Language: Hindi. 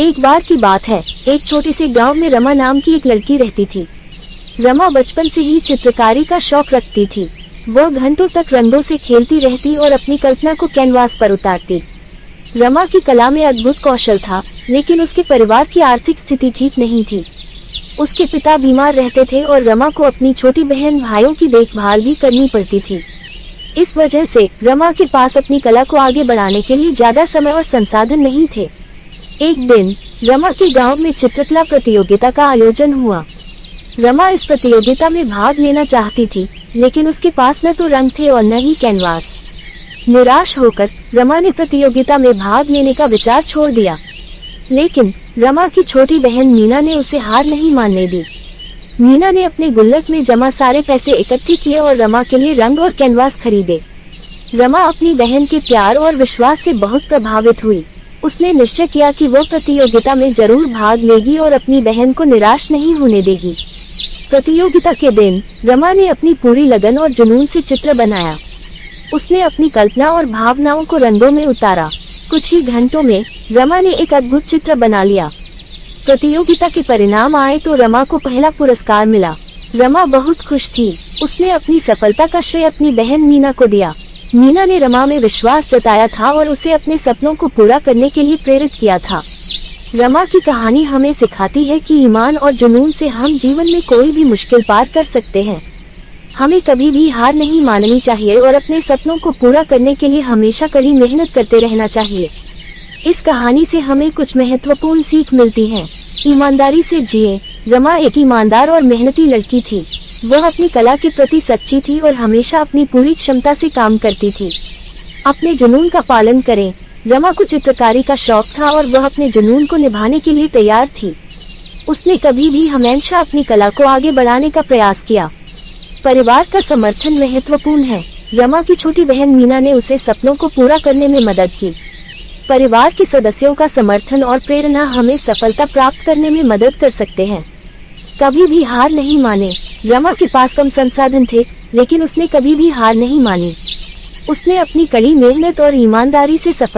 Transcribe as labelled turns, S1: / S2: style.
S1: एक बार की बात है, एक छोटे से गांव में रमा नाम की एक लड़की रहती थी। रमा बचपन से ही चित्रकारी का शौक रखती थी। वह घंटों तक रंगों से खेलती रहती और अपनी कल्पना को कैनवास पर उतारती। रमा की कला में अद्भुत कौशल था, लेकिन उसके परिवार की आर्थिक स्थिति ठीक नहीं थी। उसके पिता बीमार रहते थे और रमा को अपनी छोटी बहन भाइयों की देखभाल भी करनी पड़ती थी। इस वजह से रमा के पास अपनी कला को आगे बढ़ाने के लिए ज्यादा समय और संसाधन नहीं थे। एक दिन रमा के गांव में चित्रकला प्रतियोगिता का आयोजन हुआ। रमा इस प्रतियोगिता में भाग लेना चाहती थी, लेकिन उसके पास न तो रंग थे और न ही कैनवास। निराश होकर रमा ने प्रतियोगिता में भाग लेने का विचार छोड़ दिया। लेकिन रमा की छोटी बहन मीना ने उसे हार नहीं मानने दी। मीना ने अपने गुल्लक में जमा सारे पैसे इकट्ठे किए और रमा के लिए रंग और कैनवास खरीदे। रमा अपनी बहन के प्यार और विश्वास से बहुत प्रभावित हुई। उसने निश्चय किया कि वो प्रतियोगिता में जरूर भाग लेगी और अपनी बहन को निराश नहीं होने देगी। प्रतियोगिता के दिन रमा ने अपनी पूरी लगन और जुनून से चित्र बनाया। उसने अपनी कल्पना और भावनाओं को रंगों में उतारा। कुछ ही घंटों में रमा ने एक अद्भुत चित्र बना लिया। प्रतियोगिता के परिणाम आए तो रमा को पहला पुरस्कार मिला। रमा बहुत खुश थी। उसने अपनी सफलता का श्रेय अपनी बहन मीना को दिया। मीना ने रमा में विश्वास जताया था और उसे अपने सपनों को पूरा करने के लिए प्रेरित किया था। रमा की कहानी हमें सिखाती है कि ईमान और जुनून से हम जीवन में कोई भी मुश्किल पार कर सकते हैं। हमें कभी भी हार नहीं माननी चाहिए और अपने सपनों को पूरा करने के लिए हमेशा कड़ी मेहनत करते रहना चाहिए। इस कहानी से हमें कुछ महत्वपूर्ण सीख मिलती है। ईमानदारी से जिए। रमा एक ईमानदार और मेहनती लड़की थी। वह अपनी कला के प्रति सच्ची थी और हमेशा अपनी पूरी क्षमता से काम करती थी। अपने जुनून का पालन करें। रमा को चित्रकारी का शौक था और वह अपने जुनून को निभाने के लिए तैयार थी। उसने कभी भी हमेशा अपनी कला को आगे बढ़ाने का प्रयास किया। परिवार का समर्थन महत्वपूर्ण है। रमा की छोटी बहन मीना ने उसे सपनों को पूरा करने में मदद की। परिवार के सदस्यों का समर्थन और प्रेरणा हमें सफलता प्राप्त करने में मदद कर सकते हैं। कभी भी हार नहीं माने। रमा के पास कम संसाधन थे, लेकिन उसने कभी भी हार नहीं मानी। उसने अपनी कड़ी मेहनत और ईमानदारी से सफल